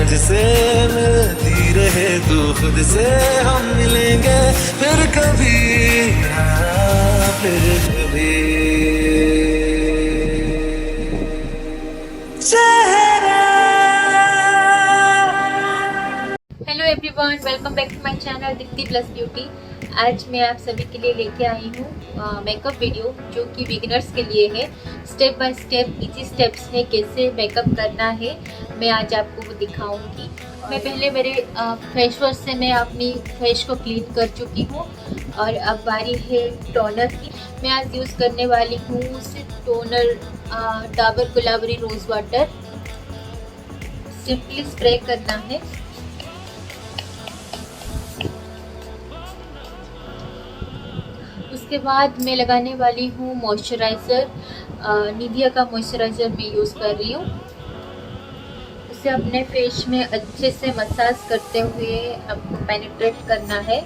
Hello everyone, welcome back to my channel Deepti plus beauty. आज मैं आप सभी के लिए लेके आई हूँ मेकअप वीडियो जो कि बिगिनर्स के लिए है। Step by step easy steps है कैसे मेकअप करना है, मैं आज आपको वो दिखाऊंगी। मैं पहले मेरे फेस वॉश से मैं अपनी फेस को क्लीन कर चुकी हूँ और अब बारी है टोनर की। मैं आज यूज़ करने वाली हूँ सिर्फ toner Dabur Gulabari rose water. Simply spray करना है। उसके बाद मैं लगाने वाली हूँ मॉइस्चराइज़र। निविया का मॉइस्चराइज़र मैं यूज़ कर रही हूँ। उसे अपने फेस में अच्छे से मसाज करते हुए आपको पेनिट्रेट करना है।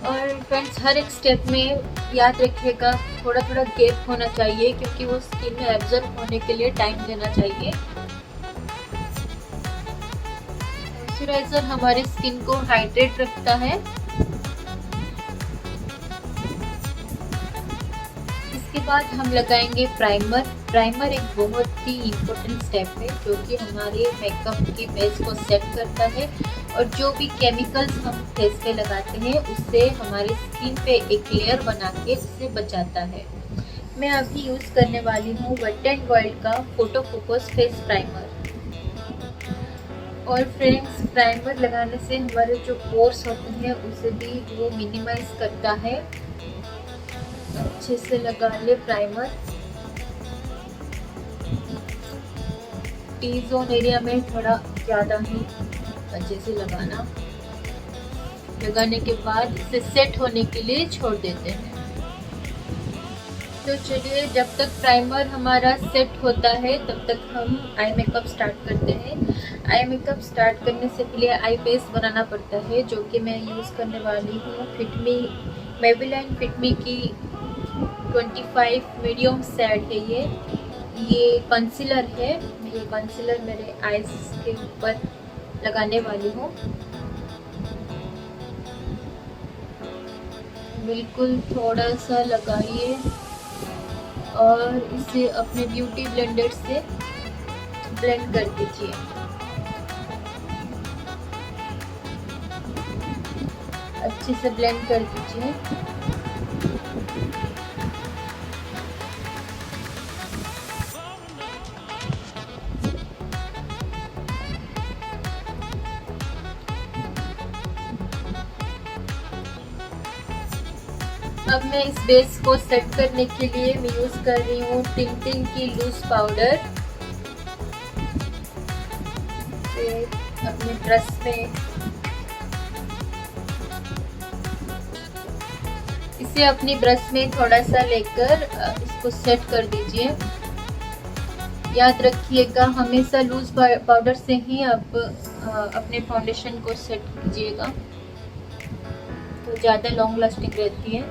और फ्रेंड्स, हर एक स्टेप में याद रखिएगा थोड़ा थोड़ा गैप होना चाहिए क्योंकि वो स्किन में एब्जॉर्ब होने के लिए टाइम देना चाहिए। मॉइस्चराइजर हमारे स्किन को हाइड्रेट रखता है। इसके बाद हम लगाएंगे प्राइमर। प्राइमर एक बहुत ही इम्पोर्टेंट स्टेप है जो कि हमारे मेकअप की बेस को सेट करता है और जो भी केमिकल्स हम फेस पे लगाते हैं उससे हमारे स्किन पे एक लेयर बना के उससे बचाता है। मैं अभी यूज़ करने वाली हूँ वेट एंड वाइल्ड का फोटो फोकस फेस प्राइमर। और फ्रेंड्स, प्राइमर लगाने से हमारे जो पोर्स होते हैं उसे भी वो मिनिमाइज करता है। अच्छे से लगा ले प्राइमर। टी जोन एरिया में थोड़ा ज़्यादा ही अच्छे से लगाना। लगाने के बाद इसे सेट होने के लिए छोड़ देते हैं। तो चलिए, जब तक प्राइमर हमारा सेट होता है तब तक हम आई मेकअप स्टार्ट करते हैं। आई मेकअप स्टार्ट करने से पहले आई बेस बनाना पड़ता है जो कि मैं यूज़ करने वाली हूँ फिटमी, मेबेलिन फिटमी की 25 मीडियम शेड है ये कंसीलर है। ये कंसीलर मेरे आईज के ऊपर लगाने वाली हूँ। बिल्कुल थोड़ा सा लगाइए और इसे अपने ब्यूटी ब्लेंडर से ब्लेंड कर दीजिए। अच्छे से ब्लेंड कर दीजिए। अब मैं इस बेस को सेट करने के लिए मैं यूज़ कर रही हूँ टिंटिंग की लूज पाउडर। अपने ब्रश में इसे अपनी ब्रश में थोड़ा सा लेकर इसको सेट कर दीजिए। याद रखिएगा हमेशा लूज पाउडर से ही आप अपने फाउंडेशन को सेट कीजिएगा तो ज़्यादा लॉन्ग लास्टिंग रहती है।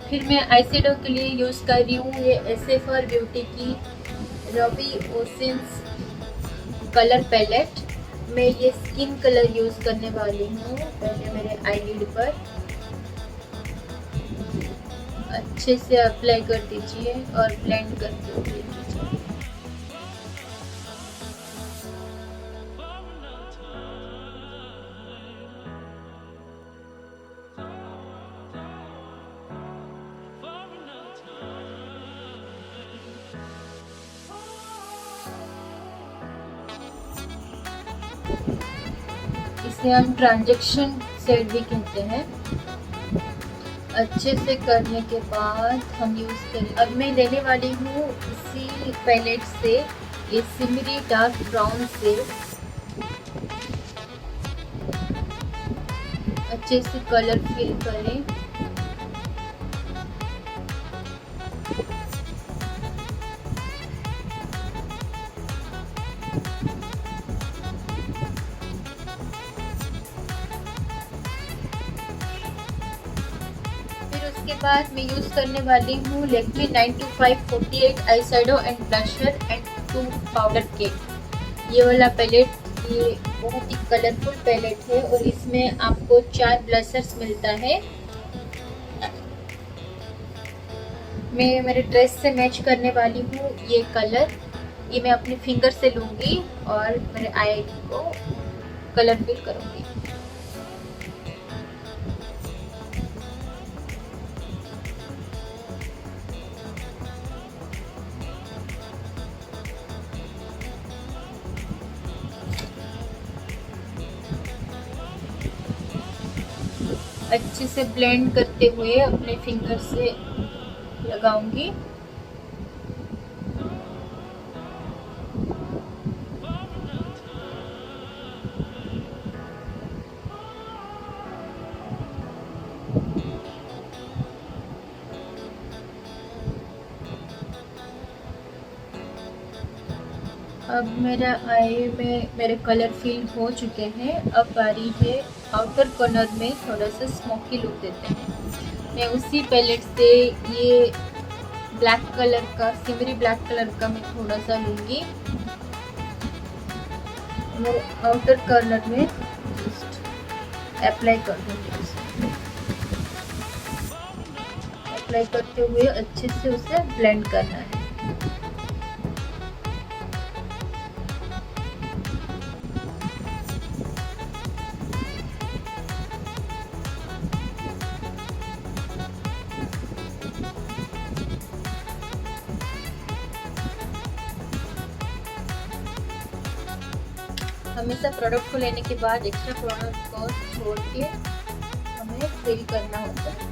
फिर मैं आईशैडो के लिए यूज़ कर रही हूँ ये एसएफआर ब्यूटी की रबी ओशंस कलर पैलेट। मैं ये स्किन कलर यूज़ करने वाली हूँ पहले मेरे आईलिड पर। अच्छे से अप्लाई कर दीजिए और ब्लेंड करते हुए कीजिए। इसे हम ट्रांजैक्शन शेड भी कहते हैं। अच्छे से करने के बाद हम यूज़ करें। अब मैं लेने वाली हूँ इसी पैलेट से ये सिमरी डार्क ब्राउन से अच्छे से कलर फिल करें। बाद मैं यूज़ करने वाली हूँ Lakme 92548 eye shadow and blusher and 2 powder cake. ये वाला पैलेट ये बहुत ही कलरफुल पैलेट है और इसमें आपको 4 ब्लशर्स मिलता है। मैं मेरे ड्रेस से मैच करने वाली हूँ ये कलर। ये मैं अपने फिंगर से लूँगी और मेरे आई को कलर फिल करूँगी। अच्छे से ब्लेंड करते हुए अपने फिंगर से लगाऊंगी। अब मेरा आई में मेरे कलर फिल हो चुके हैं। अब बारी है आउटर कॉर्नर में थोड़ा सा स्मोकी लुक देते हैं। मैं उसी पैलेट से ये ब्लैक कलर का सिमरी ब्लैक कलर का मैं थोड़ा सा लूँगी। मेरे आउटर कॉर्नर में जस्ट अप्लाई कर दूँगी। अप्लाई करते हुए अच्छे से उसे ब्लेंड करना है। हमेशा प्रोडक्ट को लेने के बाद एक्स्ट्रा प्रोडक्ट को छोड़ के हमें फिल करना होता है।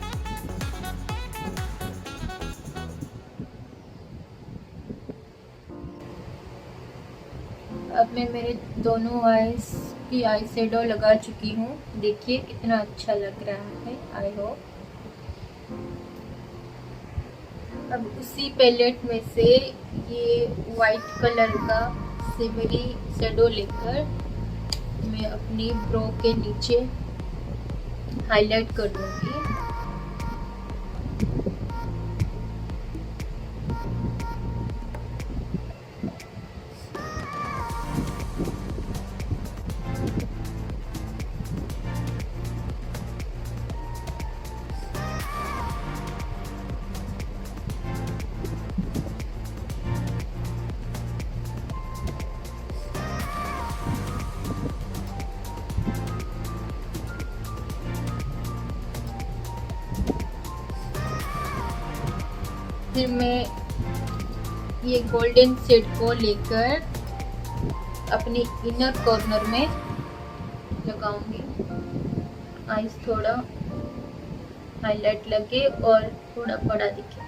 अब मैं मेरे दोनों आईज की आई शेडो लगा चुकी हूँ। देखिए कितना अच्छा लग रहा है आई होप। अब उसी पैलेट में से ये वाइट कलर का सिमरी शेडो लेकर मैं अपनी ब्रो के नीचे हाईलाइट कर दूंगी। फिर मैं ये गोल्डन शेड को लेकर अपने इनर कॉर्नर में लगाऊंगी। आईज थोड़ा हाईलाइट लगे और थोड़ा बड़ा दिखे।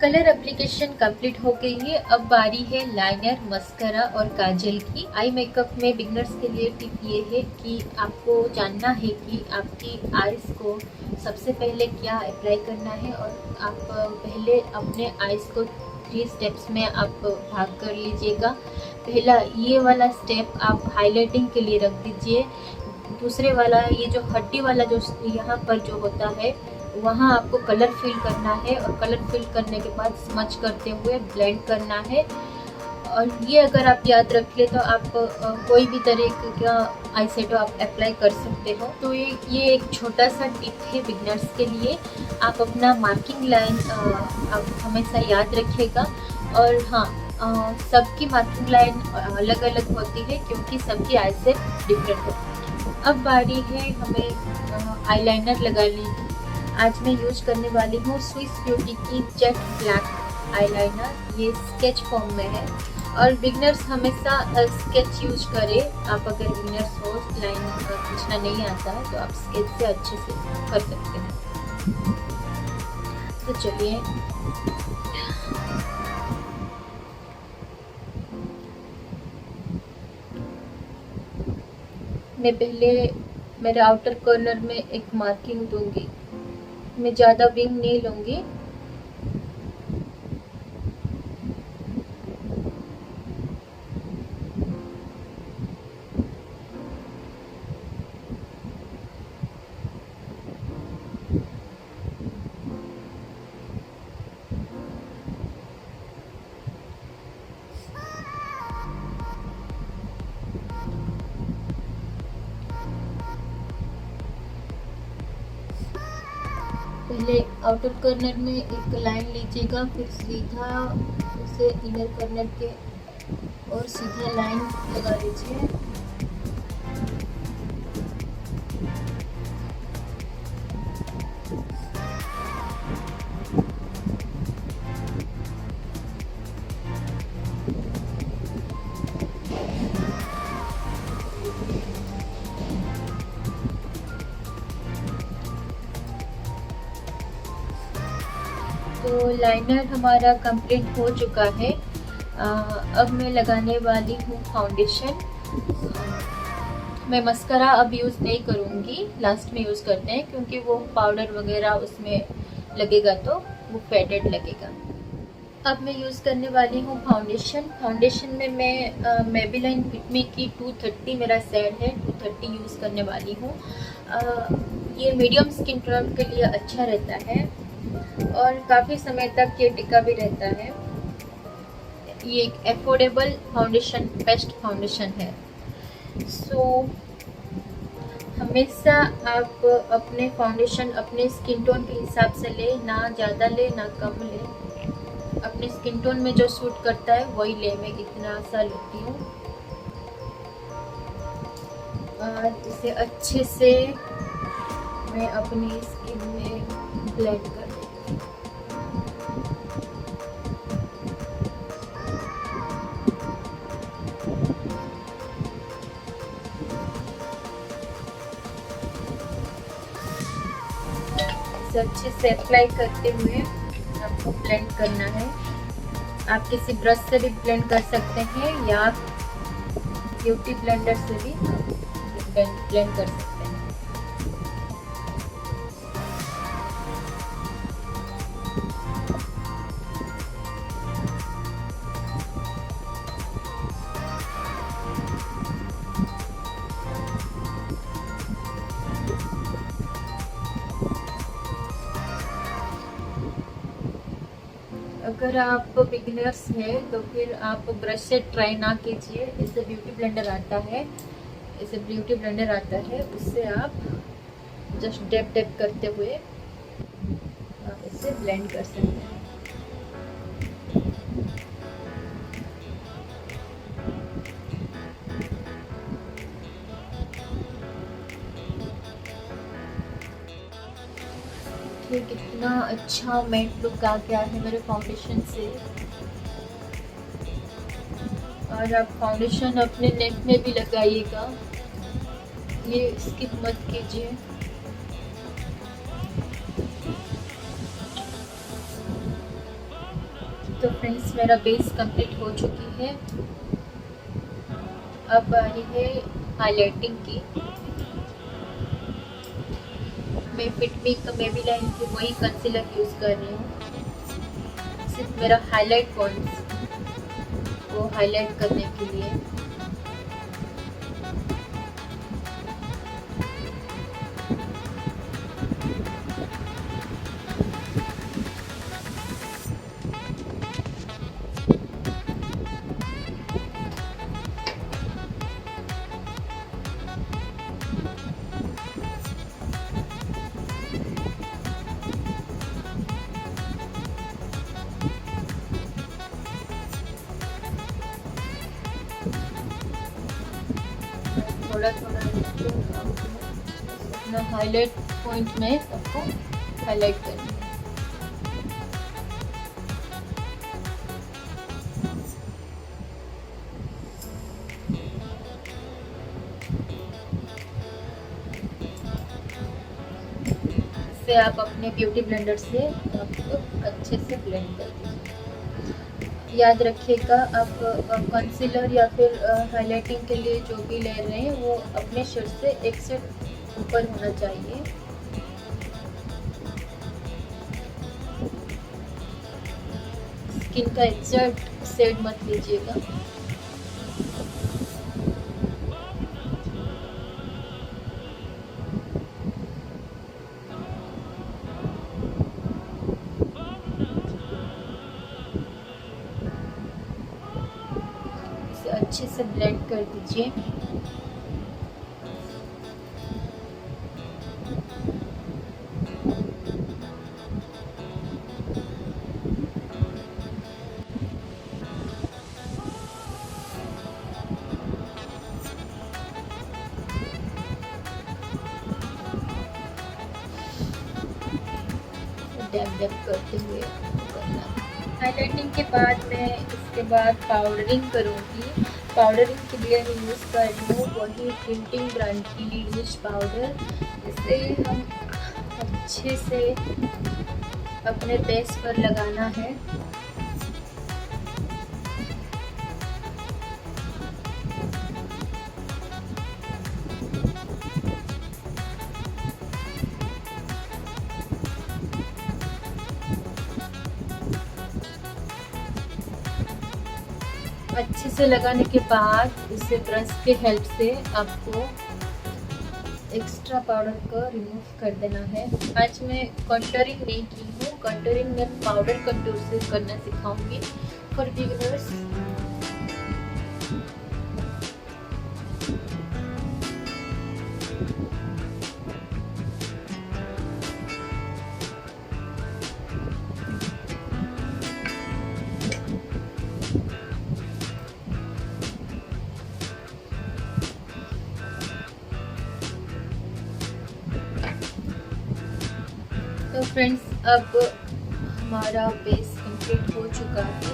कलर एप्लीकेशन कंप्लीट हो गई है। अब बारी है लाइनर, मस्करा और काजल की। आई मेकअप में बिगनर्स के लिए टिप ये है कि आपको जानना है कि आपकी आईज को सबसे पहले क्या अप्लाई करना है और आप पहले अपने आईज को 3 स्टेप्स में आप भाग कर लीजिएगा। पहला ये वाला स्टेप आप हाईलाइटिंग के लिए रख दीजिए। दूसरे वाला ये जो हड्डी वाला जो यहाँ पर जो होता है वहाँ आपको कलर फिल करना है और कलर फिल करने के बाद स्मच करते हुए ब्लेंड करना है। और ये अगर आप याद रख ले तो आप कोई भी तरीके का आई शेडो आप अप्लाई कर सकते हो। तो ये एक छोटा सा टिप है बिगनर्स के लिए। आप अपना मार्किंग लाइन आप हमेशा याद रखिएगा। और हाँ, सबकी मार्किंग लाइन अलग अलग होती है क्योंकि सबकी आई शेप डिफरेंट होती है। अब बारी है हमें आईलाइनर लगाने। आज मैं यूज करने वाली हूँ स्विस ब्यूटी की जेट ब्लैक आईलाइनर। ये स्केच फॉर्म में है और बिगनर्स हमेशा स्केच यूज करें। आप अगर बिगनर्स हो, लाइन खींचना नहीं आता है तो आप स्केच से अच्छे से कर सकते हैं। तो चलिए मैं पहले मेरे आउटर कॉर्नर में एक मार्किंग दूंगी। मैं ज़्यादा विंग नहीं लूँगी। पहले आउटर कॉर्नर में एक लाइन लीजिएगा, फिर सीधा उसे इनर कॉर्नर के और सीधा लाइन लगा लीजिए। तो लाइनर हमारा कंप्लीट हो चुका है। अब मैं लगाने वाली हूँ फाउंडेशन। मैं मस्करा अब यूज़ नहीं करूँगी, लास्ट में यूज़ करते हैं क्योंकि वो पाउडर वगैरह उसमें लगेगा तो वो फेडेड लगेगा। अब मैं यूज़ करने वाली हूँ फाउंडेशन में मैं मेबेलिन फिट मी की 230 मेरा सेट है, 230 यूज़ करने वाली हूँ। ये मीडियम स्किन टोन के लिए अच्छा रहता है और काफ़ी समय तक ये टिका भी रहता है। ये एक एफोर्डेबल फाउंडेशन, बेस्ट फाउंडेशन है। सो हमेशा आप अपने फाउंडेशन अपने स्किन टोन के हिसाब से ले, ना ज़्यादा ले ना कम ले। अपने स्किन टोन में जो सूट करता है वही ले। मैं इतना सा लेती हूँ और इसे अच्छे से मैं अपनी स्किन में ब्लेंड कर देती हूँ। इसे अच्छे से अप्लाई करते हुए आपको ब्लेंड करना है। आप किसी ब्रश से भी ब्लेंड कर सकते हैं या ब्यूटी ब्लेंडर से भी ब्लेंड कर सकते हैं। अगर आप बिगिनर्स हैं तो फिर आप ब्रश से ट्राई ना कीजिए। इसे ब्यूटी ब्लेंडर आता है, उससे आप जस्ट डैप डैप करते हुए आप इसे ब्लेंड कर सकते हैं। देखिए कितना अच्छा मैट लुक आ गया है मेरे फाउंडेशन से। और आप फाउंडेशन अपने नेक में भी लगाइएगा, ये स्किप मत कीजिए। तो फ्रेंड्स मेरा बेस कंप्लीट हो चुकी है। अब बारी है हाइलाइटिंग की। मैं फिट मी का मेबेलिन की वही कंसीलर यूज़ कर रही हूँ, सिर्फ मेरा हाईलाइट पॉइंट्स को हाईलाइट करने के लिए। थोड़ा थोड़ा अपना हाईलाइट पॉइंट में सबको हाईलाइट करना है। इसे आप अपने ब्यूटी ब्लेंडर से आपको अच्छे से ब्लेंड कर दीजिए। याद रखिएगा आप कंसीलर या फिर हाइलाइटिंग के लिए जो भी ले रहे हैं वो अपने शेड से एक शेड ऊपर होना चाहिए। स्किन का एग्जैक्ट शेड मत लीजिएगा। अच्छे से ब्लेंड कर दीजिए। डैप डैप करते हुए करना। हाइलाइटिंग के बाद मैं इसके बाद पाउडरिंग करूँगी। पाउडरिंग के लिए मैं यूज़ कर रही हूँ वही टिंटिंग ब्रांड की लिनिश पाउडर। इसे हम अच्छे से अपने बेस पर लगाना है। अच्छे से लगाने के बाद इसे ब्रश के हेल्प से आपको एक्स्ट्रा पाउडर को रिमूव कर देना है। आज मैं कंटूरिंग नहीं की हूँ, कंटूरिंग में पाउडर कंटूर से करना सिखाऊंगी फॉर बिगिनर्स। तो फ्रेंड्स, अब हमारा बेस कंप्लीट हो चुका है,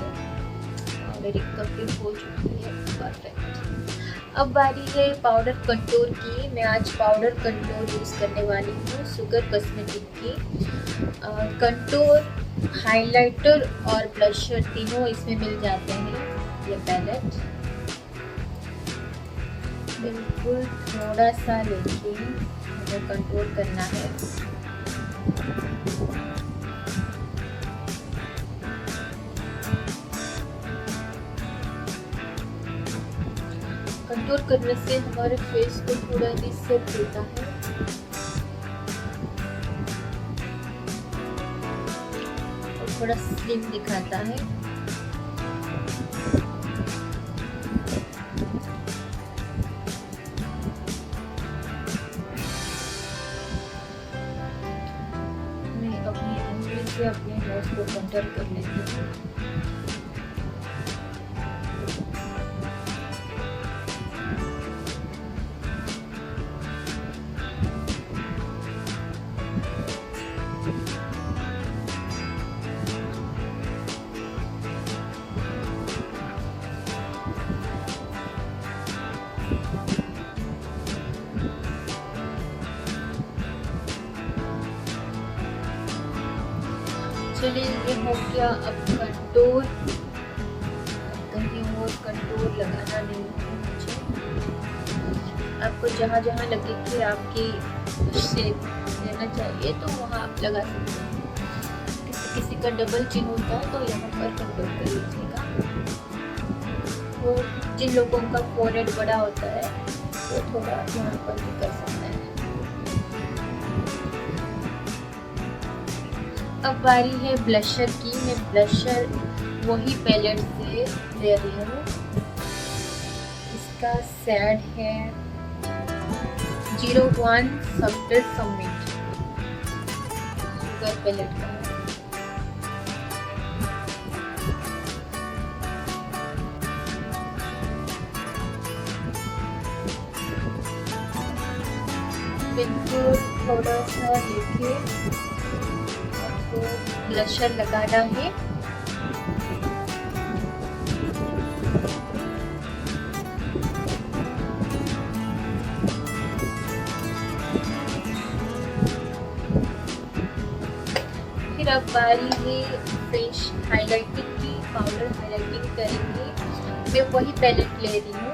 मेरी कंप्लीट हो चुकी है, परफेक्ट। अब बारी है पाउडर कंटूर की। मैं आज पाउडर कंटूर यूज़ करने वाली हूँ सुगर कॉस्मेटिक की। कंटूर, हाइलाइटर और ब्लशर तीनों इसमें मिल जाते हैं। ये पैलेट बिल्कुल थोड़ा सा लेके हमें कंटूर करना है। कंटूर करने से हमारे फेस को थोड़ा रीसेट देता है और थोड़ा स्लिम दिखाता है। मैं अपनी उंगली से अपने नोज को कंटूर कर लेती हूँ। चलिए, ये हो गया। अब कंटूर, कहीं और कंटूर लगाना नहीं है मुझे। आपको जहाँ जहाँ लगे कि आपकी शेप लेना चाहिए तो वहाँ आप लगा सकते हैं। किसी का डबल चिन होता है तो यहाँ पर कंटूर कर लीजिएगा। और जिन लोगों का फोरहेड बड़ा होता है वो थोड़ा यहाँ पर भी कर सकता है। अब बारी है ब्लशर की। मैं ब्लशर वही पैलेट से ले रही हूँ। इसका शेड है 01 सब्टर समिट, शुगर पैलेट का है। बिल्कुल थोड़ा सा लेके ब्लशर लगाना है। फिर अब बारी है फ्रेश हाइलाइटिंग की। पाउडर हाइलाइटिंग करेंगे। मैं वही पैलेट ले रही हूँ।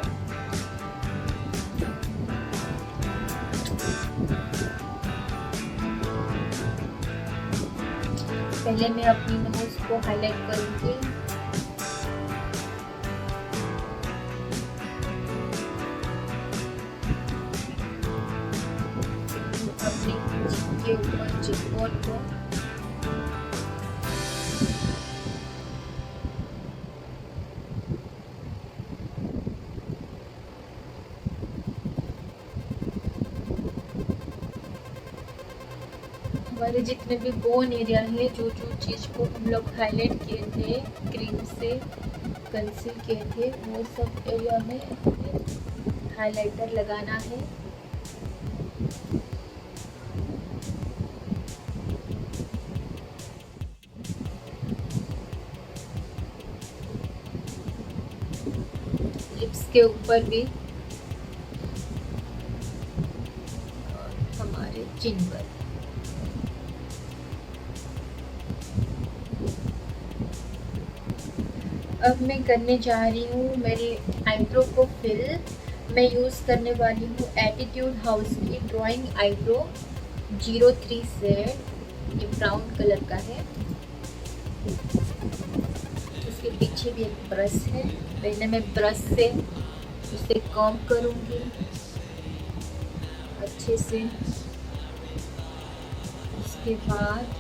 पहले मैं अपनी नोज को हाईलाइट करूंगी। अपनी चिप के ऊपर चिपबोर्ड को हमारे जितने भी बोन एरिया है, जो चीज़ को हम लोग हाईलाइट किए थे, क्रीम से कंसील किए थे, वो सब एरिया में हाइलाइटर लगाना है। इसके ऊपर भी और हमारे चिन पर। अब मैं करने जा रही हूँ मेरी आईब्रो को फिल। मैं यूज़ करने वाली हूँ एटीट्यूड हाउस की ड्राइंग आईब्रो 03 शेड। ये ब्राउन कलर का है। इसके पीछे भी एक ब्रश है। पहले मैं ब्रश से इसे कॉम करूँगी अच्छे से। उसके बाद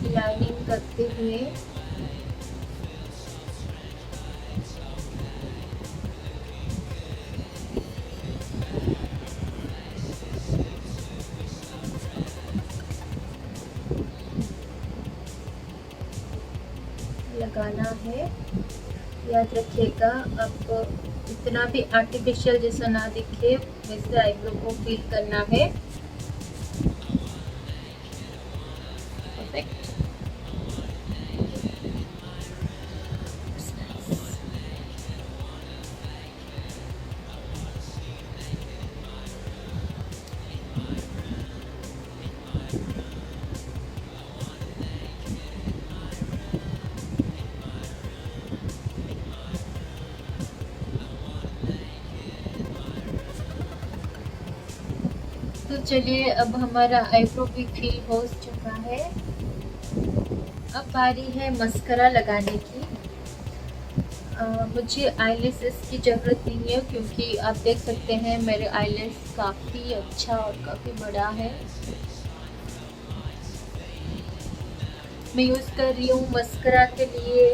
लाइनिंग करते हुए लगाना है। याद रखिएगा, अब इतना भी आर्टिफिशियल जैसा ना दिखे वैसे आईब्रो को फिल करना है। परफेक्ट। तो चलिए, अब हमारा आईब्रो भी फिल हो चुका है। अब बारी है मस्करा लगाने की। मुझे आईलैशेस की ज़रूरत नहीं है क्योंकि आप देख सकते हैं मेरे आईलैश काफ़ी अच्छा और काफ़ी बड़ा है। मैं यूज़ कर रही हूँ मस्करा के लिए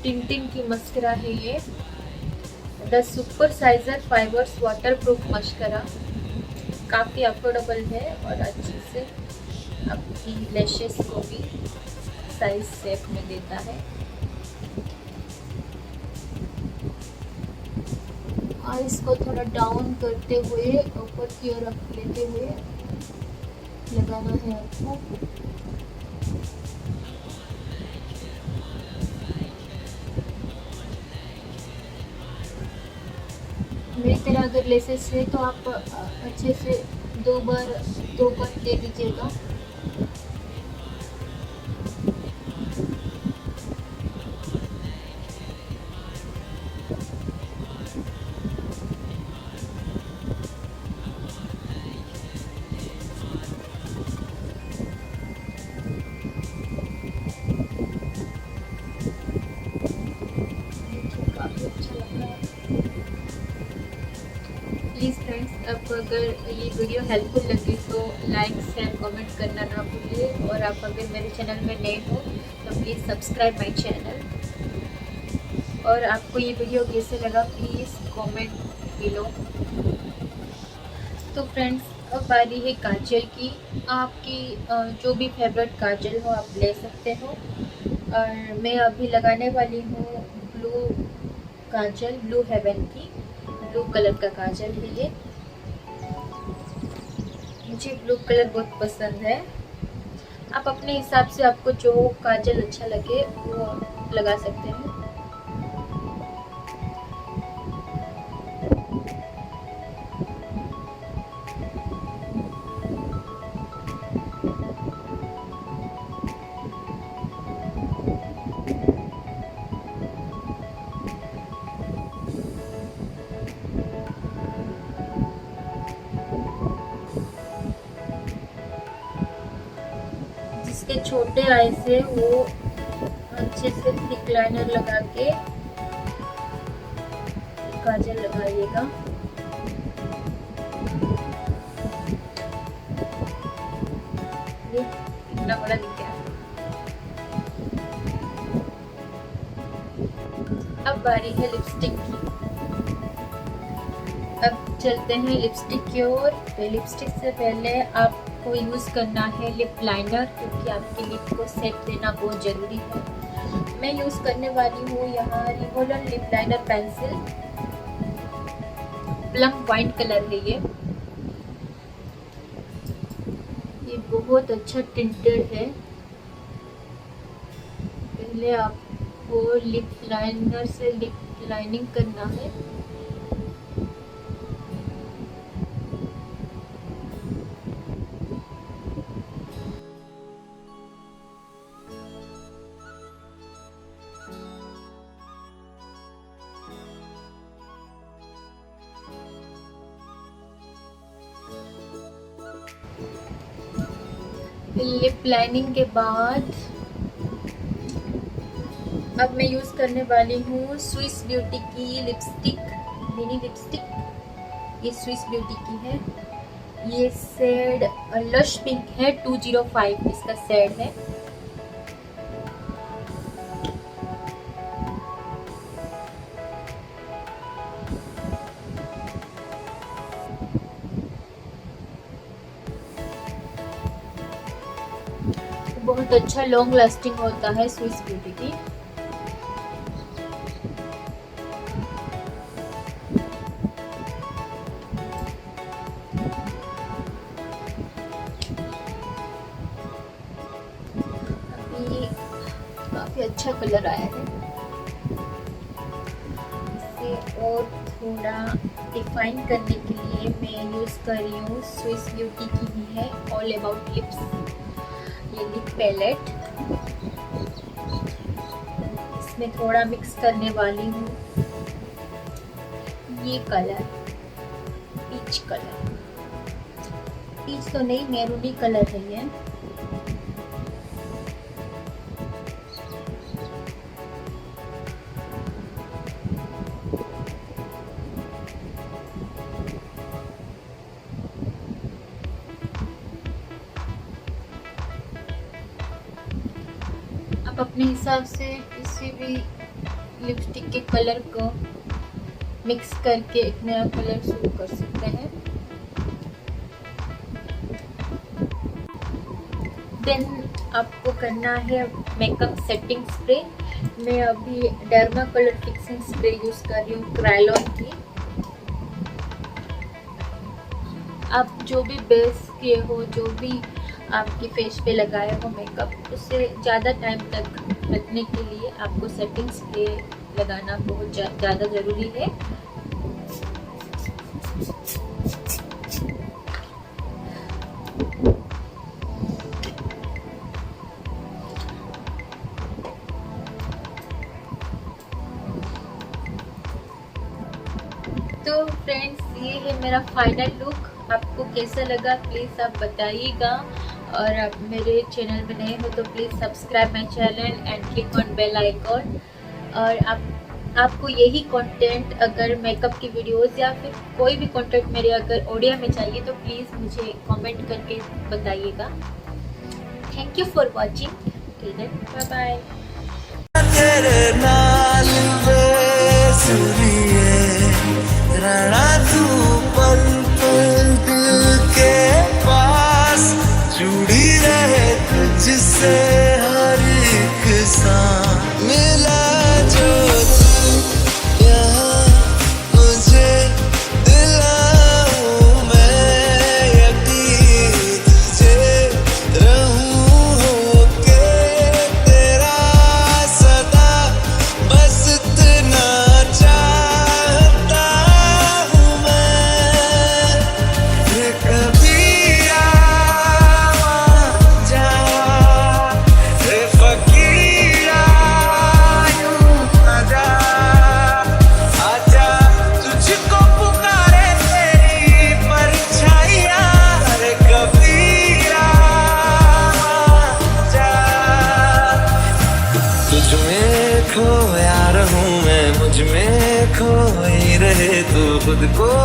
टिंटिन की मस्करा है ये, the super scissor fibres waterproof mascara. काफ़ी अफोर्डेबल है और अच्छे से आपकी लैशेस को भी साइज शेप में देता है। और इसको थोड़ा डाउन करते हुए ऊपर की ओर रख लेते हुए लगाना है आपको। मेरी तरह अगर लेसेस है तो आप अच्छे से दो बार दे दीजिएगा। प्लीज़ फ्रेंड्स, अब अगर ये वीडियो हेल्पफुल लगी तो लाइक शेयर कमेंट करना ना भूलिए। और आप अगर मेरे चैनल में नए हो तो प्लीज़ सब्सक्राइब माय चैनल। और आपको ये वीडियो कैसे लगा प्लीज़ कमेंट बिलो। तो फ्रेंड्स, अब बारी है काजल की। आपकी जो भी फेवरेट काजल हो आप ले सकते हो। और मैं अभी लगाने वाली हूँ ब्लू काजल, ब्लू हेवन की ब्लू कलर का काजल है ये। मुझे ब्लू कलर बहुत पसंद है। आप अपने हिसाब से आपको जो काजल अच्छा लगे वो लगा सकते हैं। जिसके छोटे आई से वो अच्छे से थिक लाइनर लगा के काजल लगाइएगा। ये इतना बड़ा दिख रहा है। अब बारी है लिपस्टिक की। अब चलते हैं लिपस्टिक की ओर। लिपस्टिक से पहले आपको यूज़ करना है लिप लाइनर क्योंकि आपकी लिप को सेट देना बहुत ज़रूरी है। मैं यूज़ करने वाली हूँ यहाँ Revlon lip liner pencil, plum wine colour है ये बहुत अच्छा टिंटेड है। पहले आपको लिप लाइनर से लिप लाइनिंग करना है। लिप लाइनिंग के बाद अब मैं यूज़ करने वाली हूँ स्विस ब्यूटी की लिपस्टिक, मिनी लिपस्टिक। ये स्विस ब्यूटी की है। ये शेड लश पिंक है, 205 इसका शेड है। बहुत अच्छा लॉन्ग लास्टिंग होता है स्विस ब्यूटी की। अभी काफी अच्छा कलर आया है। इसे और थोड़ा डिफाइन करने के लिए मैं यूज कर रही हूँ स्विस ब्यूटी की ही है ऑल अबाउट लिप्स, ये लिप पैलेट। इसमें थोड़ा मिक्स करने वाली हूँ ये कलर, पीच कलर, पीच तो नहीं मैरूनी कलर है ये। अपने हिसाब से किसी भी लिपस्टिक के कलर को मिक्स करके एक नया कलर शुरू कर सकते हैं। देन आपको करना है मेकअप सेटिंग स्प्रे। मैं अभी derma colour fixing spray use कर रही हूँ क्रायोन की। आप जो भी बेस किए हो, जो भी आपके फेस पे लगाए हो मेकअप, उससे ज़्यादा टाइम तक रखने के लिए आपको सेटिंग स्प्रे लगाना बहुत ज़्यादा ज़रूरी है। तो फ्रेंड्स, ये है मेरा फाइनल लुक। आपको कैसा लगा प्लीज़ आप बताइएगा। और आप मेरे चैनल में नए हो तो please subscribe my channel and click on bell icon. और आपको यही कंटेंट अगर मेकअप की वीडियोस या फिर कोई भी कंटेंट मेरे अगर ऑडियो में चाहिए तो प्लीज़ मुझे कमेंट करके बताइएगा। Thank you for watching. Till then bye जिससे हर एक सांस मिला जो तू यहाँ मुझे दिलाऊं मैं यकीन तुझे रहूं होके तेरा सदा, बस इतना चाहता हूँ मैं। ये कभी खोया रहूं मैं, मुझ में खोई रहे तू खुद को।